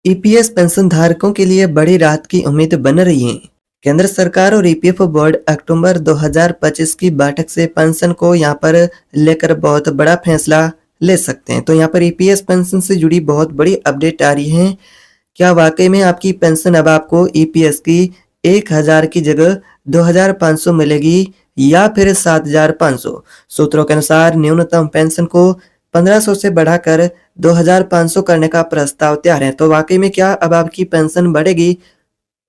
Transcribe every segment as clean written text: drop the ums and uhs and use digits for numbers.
EPS pension धारकों के लिए बड़ी राहत की उम्मीद बन रही है। केंद्र सरकार और ईपीएफओ बोर्ड अक्टूबर 2025 की बैठक से पेंशन को यहां पर लेकर बहुत बड़ा फैसला ले सकते हैं। तो यहां पर ईपीएस पेंशन से जुड़ी बहुत बड़ी अपडेट आ रही है। क्या वाकई में आपकी पेंशन अब आपको ईपीएस की 1000 की जगह 2500 मिलेगी या फिर 7500? सूत्रों के अनुसार न्यूनतम पेंशन को 1500 से बढ़ाकर 2500 करने का प्रस्ताव तैयार है। तो वाकई में क्या अब आपकी पेंशन बढ़ेगी?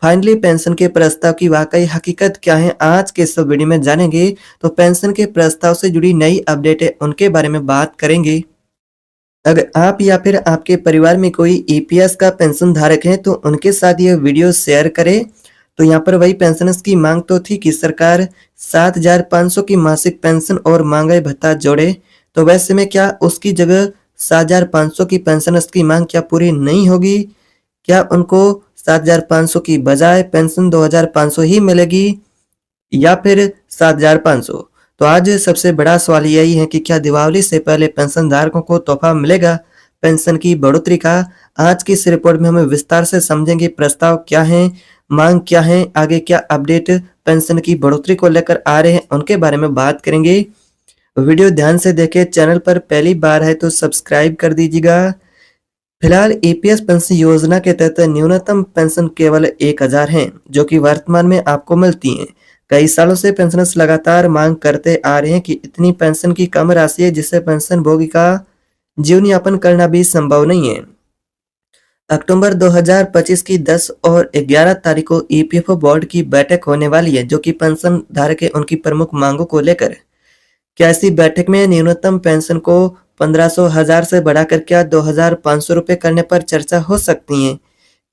फाइनली पेंशन के प्रस्ताव की वाकई हकीकत क्या है, आज के इस वीडियो में जानेंगे। तो पेंशन के प्रस्ताव से जुड़ी नई अपडेट है, उनके बारे में बात करेंगे। अगर आप या फिर आपके परिवार में कोई ईपीएस का पेंशन धारक है तो उनके साथ यह वीडियो शेयर करें। तो यहाँ पर वही पेंशनर्स की मांग तो थी कि सरकार 7500 की मासिक पेंशन और महंगाई भत्ता जोड़े। तो वैसे में क्या उसकी जगह 7500 की पेंशनर्स की मांग क्या पूरी नहीं होगी? क्या उनको 7500 की बजाय पेंशन 2500 ही मिलेगी या फिर 7500? तो आज सबसे बड़ा सवाल यही है कि क्या दिवाली से पहले पेंशन धारकों को तोहफा मिलेगा पेंशन की बढ़ोतरी का? आज की इस रिपोर्ट में हमें विस्तार से समझेंगे प्रस्ताव क्या है, मांग क्या है, आगे क्या अपडेट पेंशन की बढ़ोतरी को लेकर आ रहे हैं, उनके बारे में बात करेंगे। वीडियो ध्यान से देखें, चैनल पर पहली बार है तो सब्सक्राइब कर दीजिएगा। फिलहाल ईपीएस पेंशन योजना के तहत न्यूनतम पेंशन केवल 1000 है, जो कि वर्तमान में आपको मिलती है। कई सालों से पेंशनर्स लगातार मांग करते आ रहे हैं कि इतनी पेंशन की कम राशि है जिससे पेंशन भोगी का जीवन यापन करना भी संभव नहीं है। अक्टूबर 2025 की 10 और 11 तारीख को ईपीएफओ बोर्ड की बैठक होने वाली है, जो कि पेंशन धारक है उनकी प्रमुख मांगों को लेकर। क्या इसी बैठक में न्यूनतम पेंशन को 1500 से बढ़ाकर क्या 2500 रुपए करने पर चर्चा हो सकती है?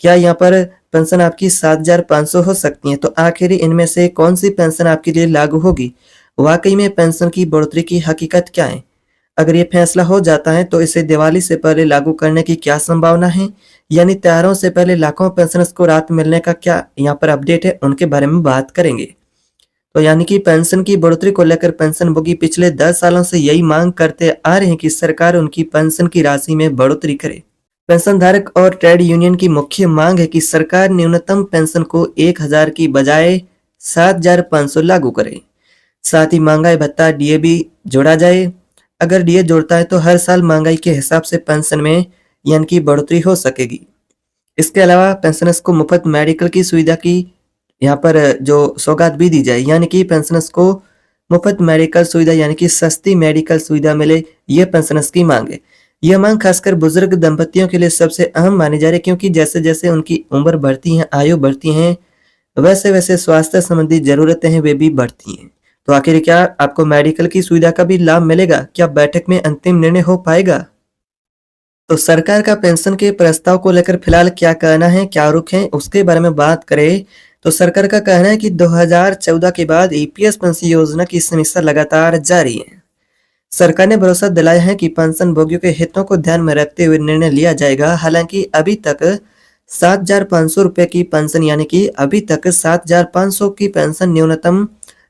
क्या यहाँ पर पेंशन आपकी 7500 हो सकती है? तो आखिर इनमें से कौन सी पेंशन आपके लिए लागू होगी? वाकई में पेंशन की बढ़ोतरी की हकीकत क्या है? अगर ये फैसला हो जाता है तो इसे दिवाली से पहले लागू करने की क्या संभावना है? यानी त्योहारों से पहले लाखों पेंशनर्स को राहत मिलने का क्या यहाँ पर अपडेट है, उनके बारे में बात करेंगे। तो यानी कि पेंशन की बढ़ोतरी को लेकर पेंशनभोगी पिछले 10 सालों से यही मांग करते आ रहे हैं कि सरकार उनकी पेंशन की राशि में बढ़ोतरी करे। पेंशन धारक और ट्रेड यूनियन की मुख्य मांग है कि सरकार न्यूनतम पेंशन को 1000 की बजाय 7500 लागू करे। साथ ही महंगाई भत्ता डीए भी जोड़ा जाए। अगर डीए जोड़ता है तो हर साल महंगाई के हिसाब से पेंशन में यानी कि बढ़ोतरी हो सकेगी। इसके अलावा पेंशनर्स को मुफ्त मेडिकल की सुविधा की यहाँ पर जो सौगात भी दी जाए, यानी कि पेंशनर्स को मुफ्त मेडिकल सुविधा यानी कि सस्ती मेडिकल सुविधा मिले, ये पेंशनर्स की मांग है। यह मांग खासकर बुजुर्ग दंपतियों के लिए सबसे अहम मानी जा रही है, क्योंकि जैसे जैसे उनकी उम्र बढ़ती है, आयु बढ़ती है, वैसे वैसे स्वास्थ्य संबंधी जरूरतें हैं वे भी बढ़ती हैं। तो आखिर क्या आपको मेडिकल की सुविधा का भी लाभ मिलेगा? क्या बैठक में अंतिम निर्णय हो पाएगा? तो सरकार का पेंशन के प्रस्ताव को लेकर फिलहाल क्या कहना है, क्या रुख है, उसके बारे में बात करें तो सरकार का कहना है कि 2014 के बाद ईपीएस पेंशन योजना की समीक्षा लगातार जारी है। सरकार ने भरोसा दिलाया है कि पेंशन भोगियों के हितों को ध्यान में रखते हुए निर्णय लिया जाएगा। हालांकि अभी तक 7500 रुपए की पेंशन यानी कि अभी तक 7500 की पेंशन न्यूनतम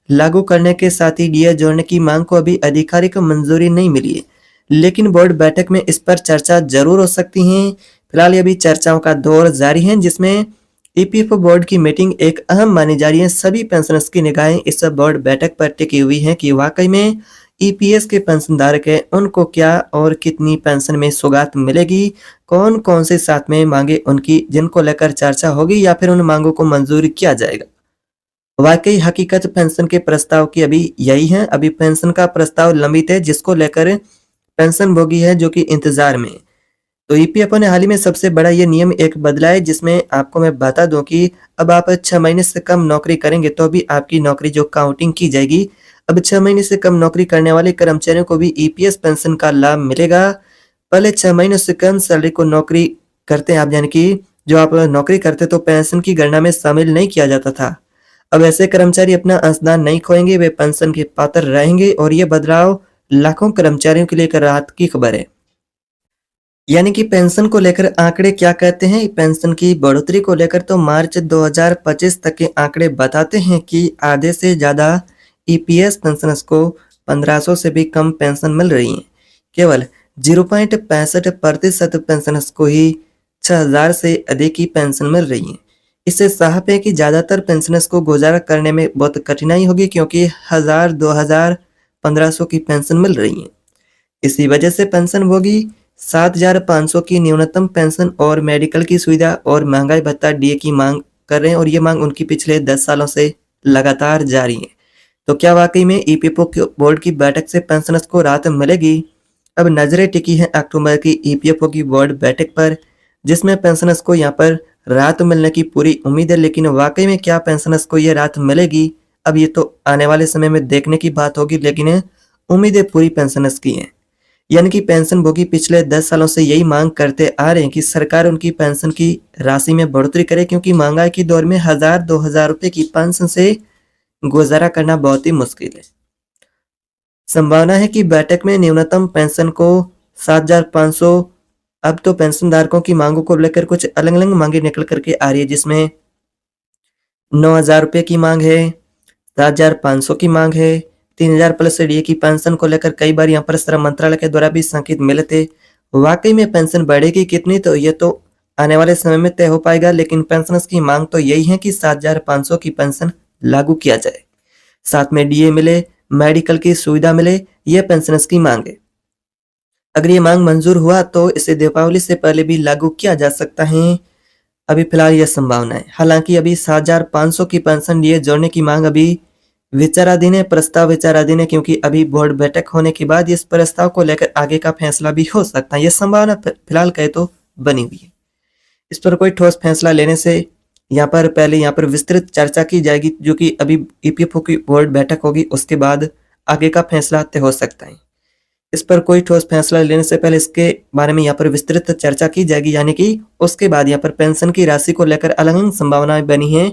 लागू करने के साथ ही डीए जोड़ने की मांग को अभी आधिकारिक मंजूरी नहीं मिली है, लेकिन बोर्ड बैठक में इस पर चर्चा जरूर हो सकती है। फिलहाल अभी चर्चाओं का दौर जारी है, जिसमें ईपीएफओ बोर्ड की मीटिंग एक अहम मानी जा रही है। सभी पेंशनर्स की निगाहें इस बोर्ड बैठक पर टिकी हुई हैं कि वाकई में ईपीएस के पेंशन धारक है उनको क्या और कितनी पेंशन में सौगात मिलेगी, कौन कौन से साथ में मांगे उनकी जिनको लेकर चर्चा होगी, या फिर उन मांगों को मंजूर किया जाएगा। वाकई हकीकत पेंशन के प्रस्ताव की अभी यही है। अभी पेंशन का प्रस्ताव लंबित है, जिसको लेकर पेंशन भोगी है जो कि इंतजार में। तो ईपीएफओ ने हाल ही में सबसे बड़ा ये नियम एक बदला है, जिसमें आपको मैं बता दूं कि अब आप 6 महीने से कम नौकरी करेंगे तो भी आपकी नौकरी जो काउंटिंग की जाएगी। अब 6 महीने से कम नौकरी करने वाले कर्मचारियों को भी ईपीएस पेंशन का लाभ मिलेगा। पहले 6 महीने से कम सैलरी को नौकरी करते हैं आप, यानी कि जो आप नौकरी करते तो पेंशन की गणना में शामिल नहीं किया जाता था। अब ऐसे कर्मचारी अपना अंशदान नहीं खोएंगे, वे पेंशन के पात्र रहेंगे और ये बदलाव लाखों कर्मचारियों के लिए एक राहत की खबर है। यानी कि पेंशन को लेकर आंकड़े क्या कहते हैं? पेंशन की बढ़ोतरी को लेकर तो मार्च 2025 तक के आंकड़े बताते हैं कि आधे से ज्यादा ईपीएस पेंशनर्स को 1500 से भी कम पेंशन मिल रही है। केवल 0.65% पेंशनर्स को ही 6000 से अधिक की पेंशन मिल रही है। इससे साफ है कि ज़्यादातर पेंशनर्स को गुजारा करने में बहुत कठिनाई होगी, क्योंकि 1000, 2000, 1500 की पेंशन मिल रही है। इसी वजह से पेंशनभोगी 7500 की न्यूनतम पेंशन और मेडिकल की सुविधा और महंगाई भत्ता डीए की मांग कर रहे हैं, और ये मांग उनकी पिछले 10 सालों से लगातार जारी है। तो क्या वाकई में ईपीएफओ बोर्ड की बैठक से पेंशनर्स को राहत मिलेगी? अब नजरें टिकी हैं अक्टूबर की ईपीएफओ की बोर्ड बैठक पर, जिसमें पेंशनर्स को यहाँ पर राहत मिलने की पूरी उम्मीद है। लेकिन वाकई में क्या पेंशनर्स को ये राहत मिलेगी? अब ये तो आने वाले समय में देखने की बात होगी, लेकिन उम्मीदें पूरी पेंशनर्स की हैं। यानी कि पेंशनभोगी पिछले 10 सालों से यही मांग करते आ रहे हैं कि सरकार उनकी पेंशन की राशि में बढ़ोतरी करे, क्योंकि महंगाई के दौर में 1000-2000 रुपए की पेंशन से गुजारा करना बहुत ही मुश्किल है। संभावना है कि बैठक में न्यूनतम पेंशन को 7500, अब तो पेंशन धारकों की मांगों को लेकर कुछ अलग अलग मांगे निकल करके आ रही है, जिसमें 9000 रुपये की मांग है, 7500 की मांग है, 3000 प्लस डीए की पेंशन को लेकर कई बार यहाँ पर श्रम मंत्रालय के द्वारा भी संकेत मिले थे। वाकई में पेंशन बढ़ेगी कितनी, तो ये तो आने वाले समय में तय हो पाएगा, लेकिन पेंशनर्स की मांग तो यही है कि 7500 की पेंशन लागू किया जाए, साथ में डीए मिले, मेडिकल की सुविधा मिले। यह पेंशनर्स की मांग है। अगर ये मांग मंजूर हुआ तो इसे दीपावली से पहले भी लागू किया जा सकता है। अभी फिलहाल यह संभावना है। हालांकि अभी 7500 की पेंशन डीए जोड़ने की मांग अभी विचाराधीन है, प्रस्ताव विचाराधीन है, क्योंकि अभी बोर्ड बैठक होने के बाद इस प्रस्ताव को लेकर आगे का फैसला भी हो सकता है। यह संभावना फिलहाल कहे तो बनी हुई है। इस पर कोई ठोस फैसला लेने से पहले यहाँ पर विस्तृत चर्चा की जाएगी, जो कि अभी ईपीएफओ की बोर्ड बैठक होगी, उसके बाद आगे का फैसला तय हो सकता है। इस पर कोई ठोस फैसला लेने से पहले इसके बारे में यहाँ पर विस्तृत चर्चा की जाएगी, यानी कि उसके बाद यहाँ पर पेंशन की राशि को लेकर अलग अलग संभावनाएं बनी हैं।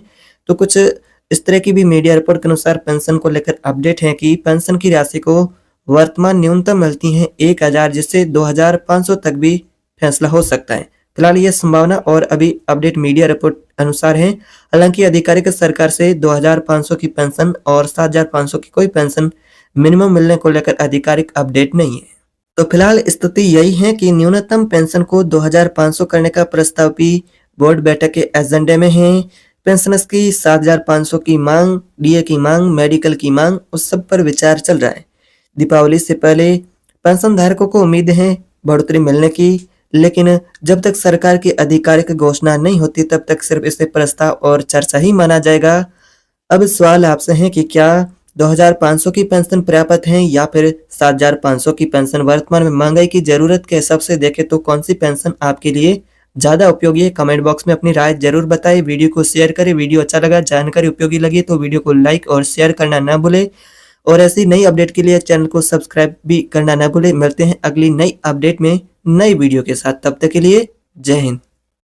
तो कुछ इस तरह की भी मीडिया रिपोर्ट के अनुसार पेंशन को लेकर अपडेट है कि पेंशन की राशि को वर्तमान न्यूनतम मिलती है 1000, जिससे 2500 तक भी फैसला हो सकता है। फिलहाल यह संभावना और अभी अपडेट मीडिया रिपोर्ट अनुसार है। हालांकि आधिकारिक सरकार से 2500 की पेंशन और 7500 की कोई पेंशन मिनिमम मिलने को लेकर आधिकारिक अपडेट नहीं है। तो फिलहाल स्थिति यही है कि न्यूनतम पेंशन को 2500 करने का प्रस्ताव भी बोर्ड बैठक के एजेंडे में है। पेंशनर्स की 7500 की मांग, डीए की मांग, मेडिकल की मांग, उस सब पर विचार चल रहा है। दीपावली से पहले पेंशन धारकों को उम्मीद है बढ़ोतरी मिलने की, लेकिन जब तक सरकार की आधिकारिक घोषणा नहीं होती तब तक सिर्फ इसे प्रस्ताव और चर्चा ही माना जाएगा। अब सवाल आपसे है कि क्या 2500 की पेंशन पर्याप्त है या फिर 7500 की पेंशन? वर्तमान में महंगाई की जरूरत के हिसाब से देखें तो कौन सी पेंशन आपके लिए ज्यादा उपयोगी है? कमेंट बॉक्स में अपनी राय जरूर बताएं। वीडियो को शेयर करें। वीडियो अच्छा लगा, जानकारी उपयोगी लगी तो वीडियो को लाइक और शेयर करना ना भूले, और ऐसी नई अपडेट के लिए चैनल को सब्सक्राइब भी करना ना भूले। मिलते हैं अगली नई अपडेट में नई वीडियो के साथ, तब तक के लिए जय हिंद।